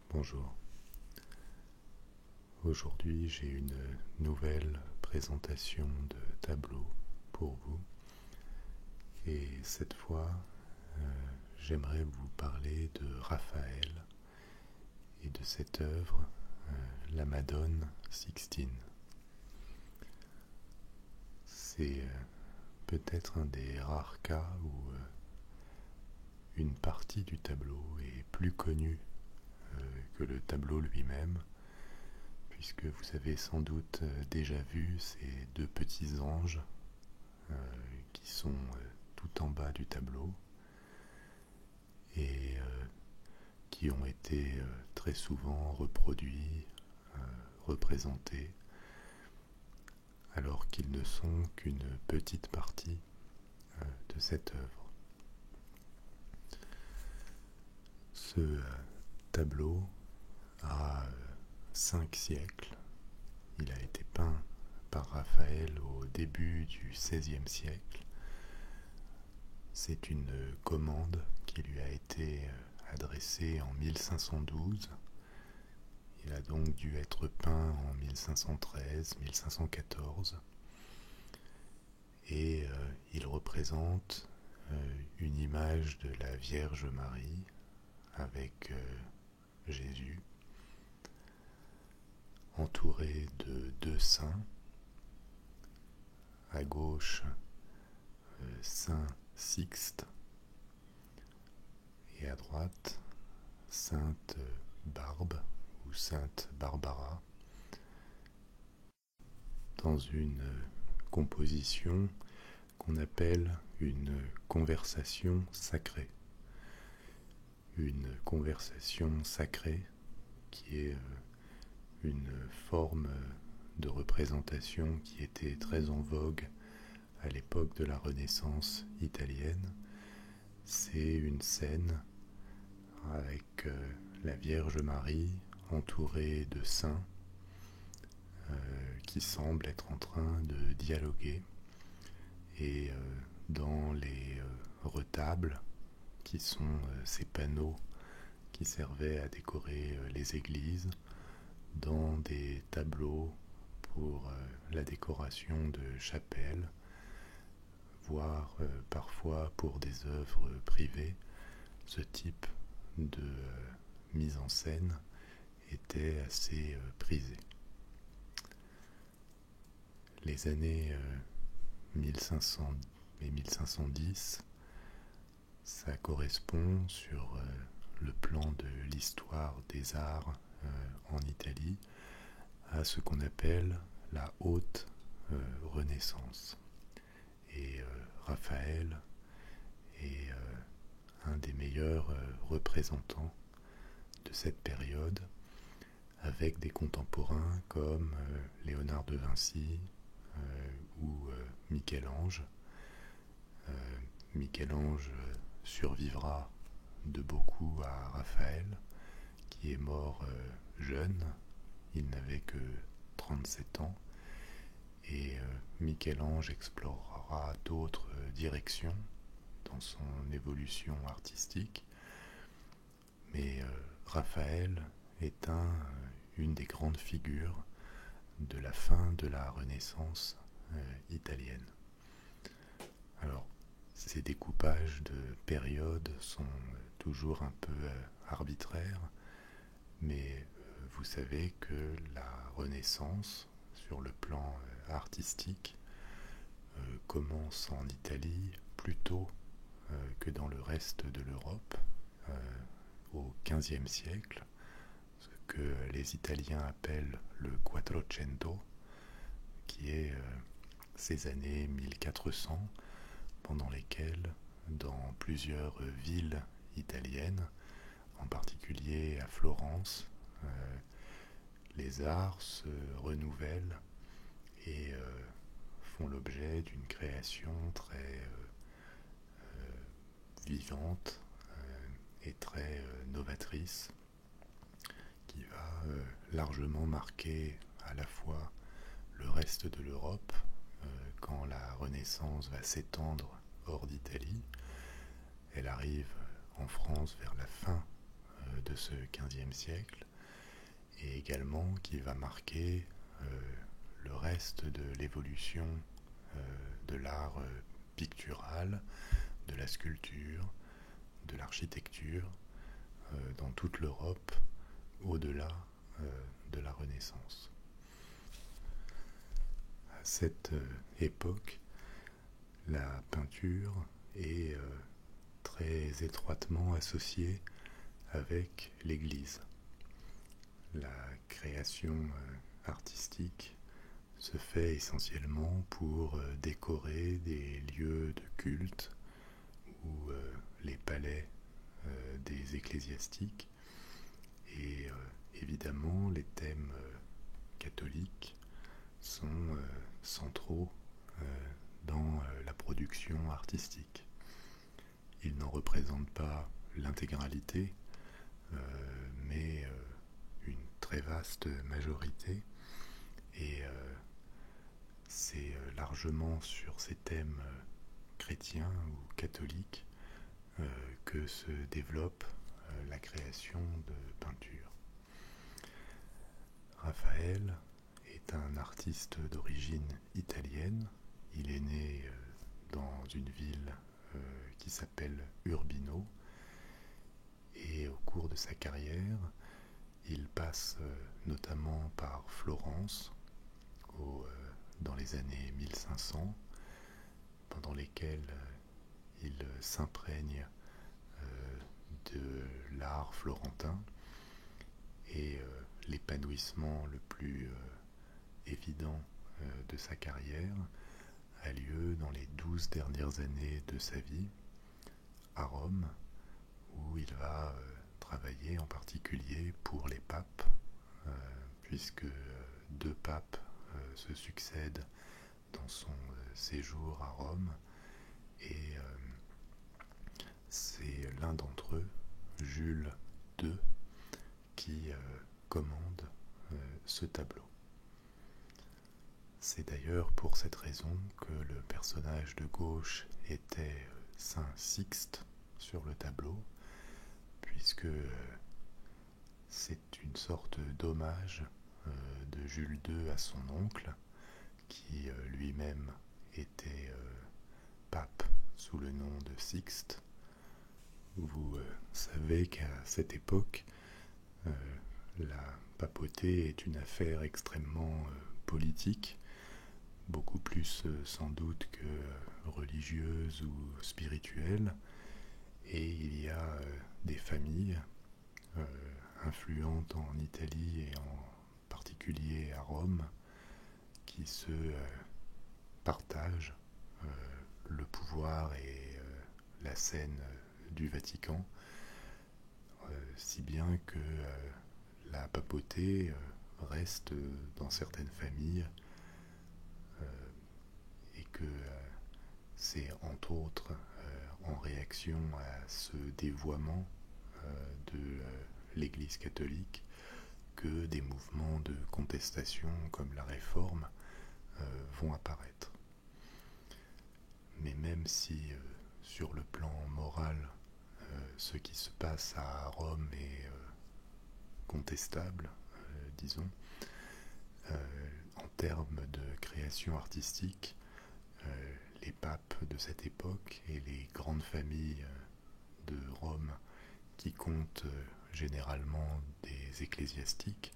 Bonjour. Aujourd'hui, j'ai une nouvelle présentation de tableau pour vous. Et cette fois, j'aimerais vous parler de Raphaël et de cette œuvre, la Madone Sixtine. C'est peut-être un des rares cas où une partie du tableau est plus connue que le tableau lui-même, puisque vous avez sans doute déjà vu ces deux petits anges qui sont tout en bas du tableau et qui ont été très souvent reproduits, représentés, alors qu'ils ne sont qu'une petite partie de cette œuvre. Ce tableau a 5 siècles. Il a été peint par Raphaël au début du XVIe siècle. C'est une commande qui lui a été adressée en 1512. Il a donc dû être peint en 1513-1514. Et il représente une image de la Vierge Marie avec Jésus, entouré de deux saints. À gauche, Saint Sixte, et à droite, Sainte Barbe ou Sainte Barbara, dans une composition qu'on appelle une conversation sacrée. Une conversation sacrée qui est une forme de représentation qui était très en vogue à l'époque de la Renaissance italienne. C'est une scène avec la Vierge Marie entourée de saints qui semblent être en train de dialoguer. Et dans les retables, qui sont ces panneaux qui servaient à décorer les églises, dans des tableaux pour la décoration de chapelles, voire parfois pour des œuvres privées, ce type de mise en scène était assez prisé. Les années 1500 et 1510, ça correspond sur le plan de l'histoire des arts en Italie à ce qu'on appelle la haute Renaissance. Et Raphaël est un des meilleurs représentants de cette période, avec des contemporains comme Léonard de Vinci ou Michel-Ange. Michel-Ange survivra de beaucoup à Raphaël, qui est mort jeune. Il n'avait que 37 ans. Et Michel-Ange explorera d'autres directions dans son évolution artistique. Mais Raphaël est une des grandes figures de la fin de la Renaissance italienne. Alors, ces découpages de périodes sont toujours un peu arbitraires, mais vous savez que la Renaissance, sur le plan artistique, commence en Italie plus tôt que dans le reste de l'Europe, au XVe siècle, ce que les Italiens appellent le Quattrocento, qui est ces années 1400, pendant lesquelles, dans plusieurs villes italiennes, en particulier à Florence, les arts se renouvellent et font l'objet d'une création très vivante et très novatrice, qui va largement marquer à la fois le reste de l'Europe, quand la Renaissance va s'étendre hors d'Italie. Elle arrive en France vers la fin de ce XVe siècle, et également qui va marquer le reste de l'évolution de l'art pictural, de la sculpture, de l'architecture dans toute l'Europe au-delà de la Renaissance. À cette époque, la peinture est très étroitement associée avec l'Église. La création artistique se fait essentiellement pour décorer des lieux de culte ou les palais des ecclésiastiques, et évidemment les thèmes catholiques sont centraux dans la production artistique. Ils n'en représentent pas l'intégralité, mais une très vaste majorité, et c'est largement sur ces thèmes chrétiens ou catholiques que se développe la création de peinture. Raphaël est un artiste d'origine italienne. Il est né dans une ville qui s'appelle Urbino, et au cours de sa carrière, il passe notamment par Florence dans les années 1500, pendant lesquelles il s'imprègne de l'art florentin, et l'épanouissement le plus évident de sa carrière a lieu dans les 12 dernières années de sa vie à Rome, où il va travailler en particulier pour les papes, puisque deux papes se succèdent dans son séjour à Rome, et c'est l'un d'entre eux, Jules II, qui commande ce tableau. C'est d'ailleurs pour cette raison que le personnage de gauche était Saint Sixte sur le tableau, puisque c'est une sorte d'hommage de Jules II à son oncle, qui lui-même était pape sous le nom de Sixte. Vous savez qu'à cette époque, la papauté est une affaire extrêmement politique, beaucoup plus sans doute que religieuse ou spirituelle, et il y a des familles influentes en Italie et en particulier à Rome qui se partagent le pouvoir et la scène du Vatican, si bien que la papauté reste dans certaines familles, et que c'est entre autres en réaction à ce dévoiement de l'Église catholique que des mouvements de contestation comme la Réforme vont apparaître. Mais même si sur le plan moral ce qui se passe à Rome est contestable, disons, en termes de création artistique, les papes de cette époque et les grandes familles de Rome, qui comptent généralement des ecclésiastiques,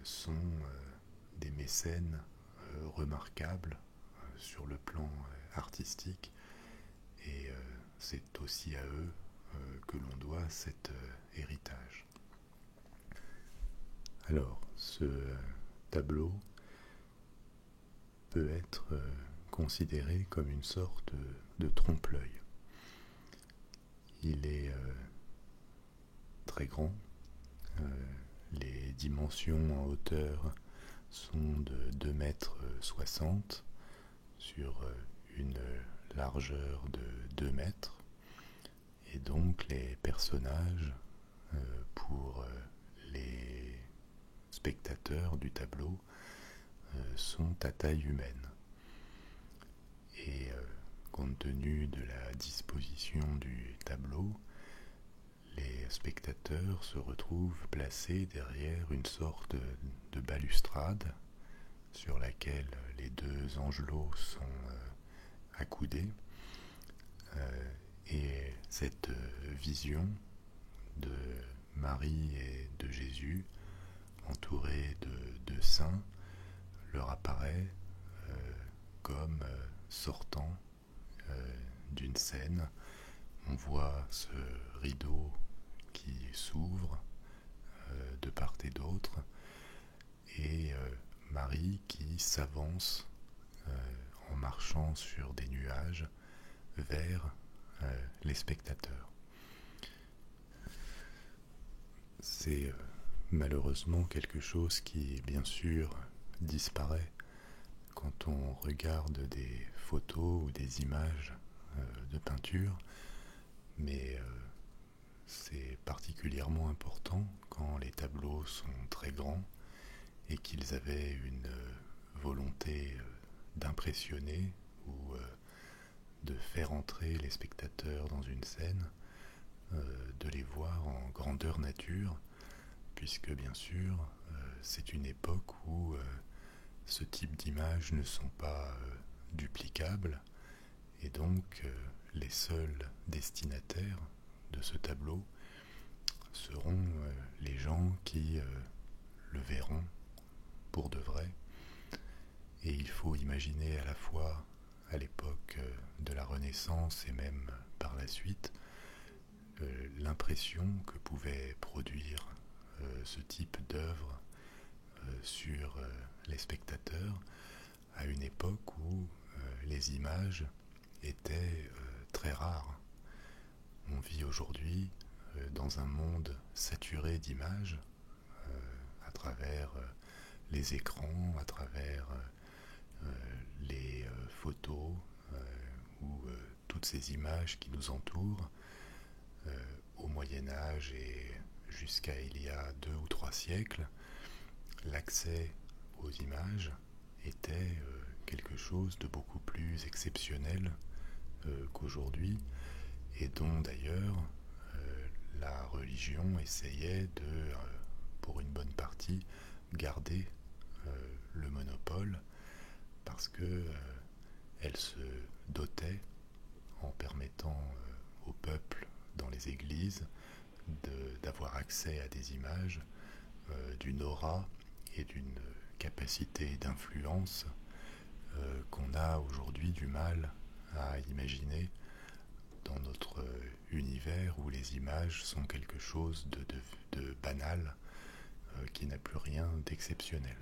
sont des mécènes remarquables sur le plan artistique, et c'est aussi à eux que l'on doit cet héritage. Alors, ce tableau peut être considéré comme une sorte de trompe-l'œil. Il est très grand, les dimensions en hauteur sont de 2,60 m sur une largeur de 2 mètres, et donc les personnages pour les spectateurs du tableau sont à taille humaine. Et compte tenu de la disposition du tableau, les spectateurs se retrouvent placés derrière une sorte de balustrade sur laquelle les deux angelots sont accoudés. Et cette vision de Marie et de Jésus, entourés de saints, leur apparaît comme sortant d'une scène. On voit ce rideau qui s'ouvre de part et d'autre, et Marie qui s'avance en marchant sur des nuages vers les spectateurs. C'est malheureusement quelque chose qui, bien sûr, disparaît quand on regarde des photos ou des images de peinture, mais c'est particulièrement important quand les tableaux sont très grands et qu'ils avaient une volonté d'impressionner ou de faire entrer les spectateurs dans une scène, de les voir en grandeur nature, puisque bien sûr c'est une époque où ce type d'images ne sont pas duplicables, et donc les seuls destinataires de ce tableau seront les gens qui le verront pour de vrai. Et il faut imaginer à la fois à l'époque de la Renaissance et même par la suite l'impression que pouvait produire ce type d'œuvre sur les spectateurs à une époque où les images étaient très rares. On vit aujourd'hui dans un monde saturé d'images à travers les écrans, à travers les photos ou toutes ces images qui nous entourent. Au Moyen-Âge et jusqu'à il y a 2 ou 3 siècles, l'accès aux images était quelque chose de beaucoup plus exceptionnel qu'aujourd'hui, et dont d'ailleurs la religion essayait de, pour une bonne partie, garder le monopole, parce que elle se dotait, en permettant au peuple dans les églises d'avoir accès à des images, d'une aura et d'une capacité d'influence qu'on a aujourd'hui du mal à imaginer dans notre univers où les images sont quelque chose de banal, qui n'a plus rien d'exceptionnel.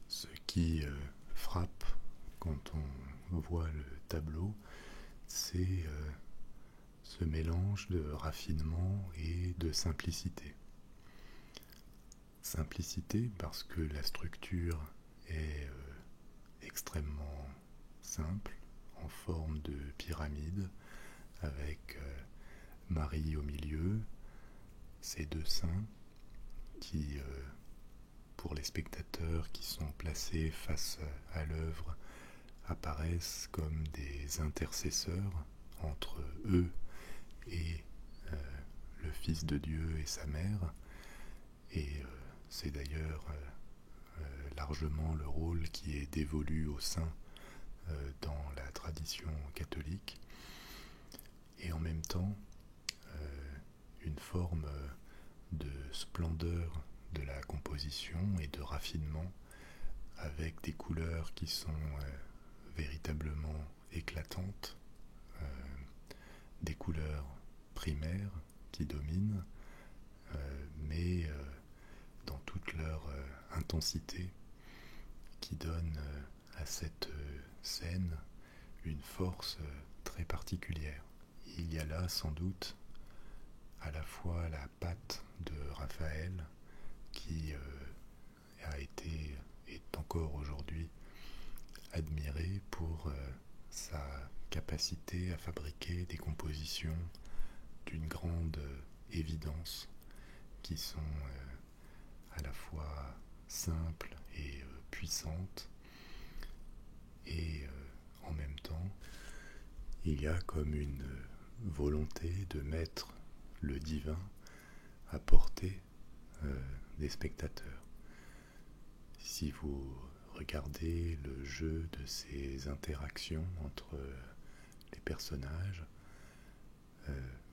Ce qui frappe quand on voit le tableau, c'est ce mélange de raffinement et de simplicité. Simplicité parce que la structure est extrêmement simple, en forme de pyramide, avec Marie au milieu, ces deux saints qui, pour les spectateurs qui sont placés face à l'œuvre, apparaissent comme des intercesseurs entre eux et le Fils de Dieu et sa mère. Et c'est d'ailleurs largement le rôle qui est dévolu aux saints dans la tradition catholique. Et en même temps, une forme de splendeur de la composition et de raffinement, avec des couleurs qui sont véritablement éclatantes, des couleurs primaires qui dominent, mais dans toute leur intensité, qui donne à cette scène une force très particulière. Il y a là sans doute à la fois la patte de Raphaël, qui a été et est encore aujourd'hui admiré pour sa capacité à fabriquer des compositions d'une grande évidence, qui sont à la fois simples et puissantes, et en même temps il y a comme une volonté de mettre le divin à portée des spectateurs. Si vous regardez le jeu de ces interactions entre les personnages,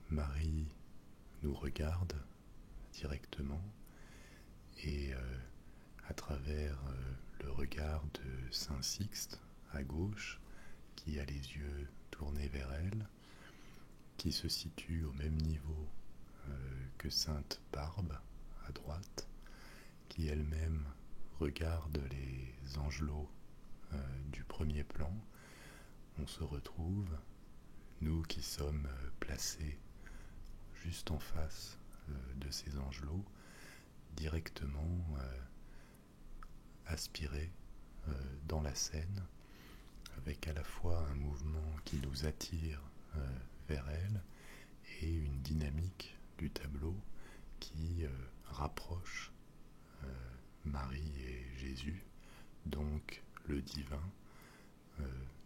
Marie nous regarde directement et à travers le regard de Saint Sixte à gauche, qui a les yeux tournés vers elle, qui se situe au même niveau que Sainte Barbe à droite, qui elle-même regarde les angelots du premier plan, on se retrouve, nous qui sommes placés juste en face de ces angelots, directement aspirés dans la scène, avec à la fois un mouvement qui nous attire vers elle et une dynamique du tableau qui rapproche Marie et Jésus, donc le divin,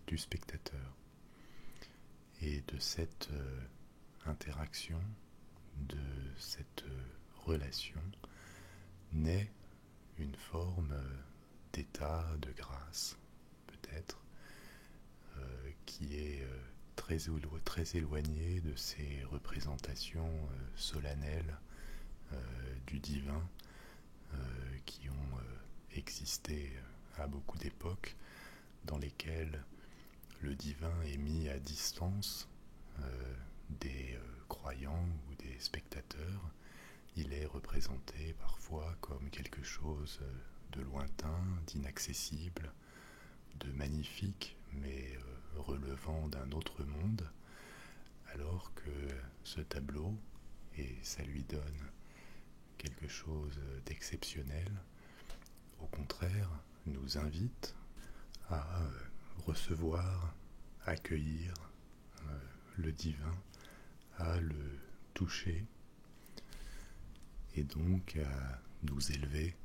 du spectateur. Et de cette interaction, de cette relation, naît une forme d'état de grâce, peut-être, qui est très éloigné de ces représentations solennelles du divin qui ont existé à beaucoup d'époques, dans lesquelles le divin est mis à distance des croyants ou des spectateurs. Il est représenté parfois comme quelque chose de lointain, d'inaccessible, de magnifique, mais relevant d'un autre monde, alors que ce tableau, et ça lui donne quelque chose d'exceptionnel, au contraire, nous invite à recevoir, accueillir le divin, à le toucher, et donc à nous élever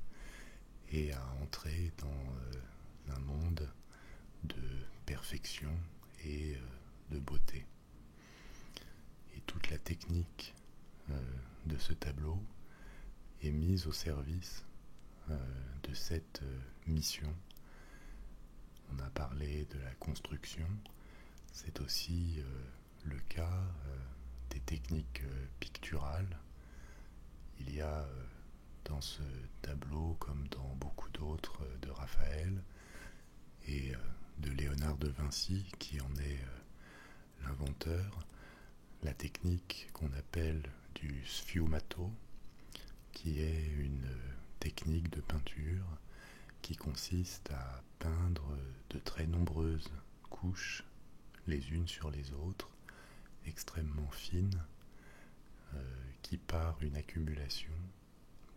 et à entrer dans un monde de perfection et de beauté. Et toute la technique de ce tableau est mise au service de cette mission. On a parlé de la construction, c'est aussi le cas des techniques picturales. Il y a dans ce tableau, comme dans beaucoup d'autres de Raphaël et de Léonard de Vinci, qui en est l'inventeur, la technique qu'on appelle du sfumato, qui est une technique de peinture qui consiste à peindre de très nombreuses couches les unes sur les autres, extrêmement fines, qui par une accumulation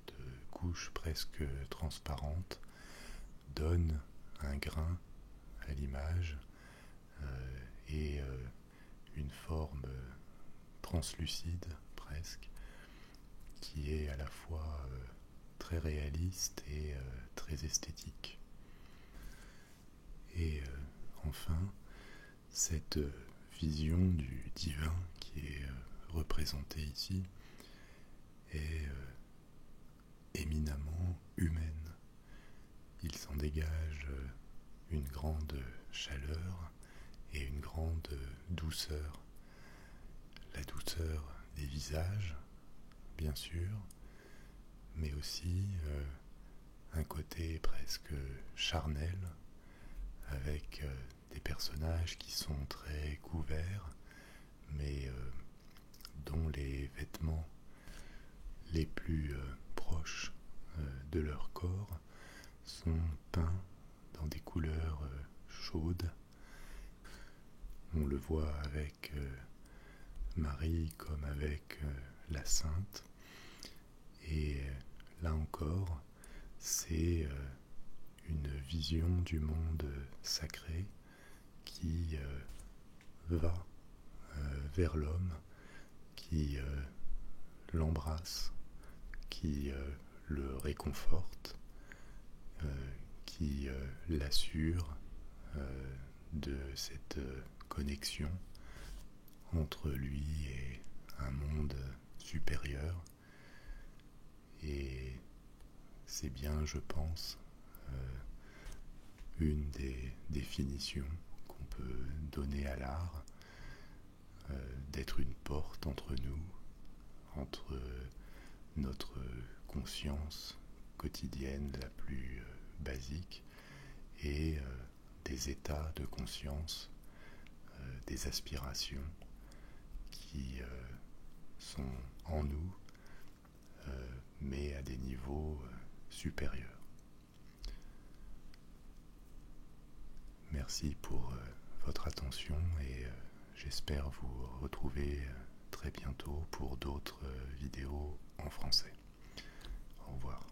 de couches presque transparentes donne un grain à l'image et une forme translucide presque, qui est à la fois très réaliste et très esthétique. Et enfin, cette vision du divin qui est représentée ici est éminemment humaine. Il s'en dégage une grande chaleur et une grande douceur. La douceur des visages, bien sûr, mais aussi un côté presque charnel, avec des personnages qui sont très couverts, mais dont les vêtements les plus proches de leur corps sont peints dans des couleurs chaudes. On le voit avec Marie comme avec la Sainte, et là encore, c'est une vision du monde sacré qui va vers l'homme, qui l'embrasse, qui le réconforte, qui l'assure de cette connexion entre lui et un monde supérieur, c'est bien, je pense, une des définitions qu'on peut donner à l'art, d'être une porte entre nous, entre notre conscience quotidienne la plus basique et des états de conscience, des aspirations qui sont en nous, mais à des niveaux supérieurs. Merci pour votre attention et j'espère vous retrouver très bientôt pour d'autres vidéos en français. Au revoir.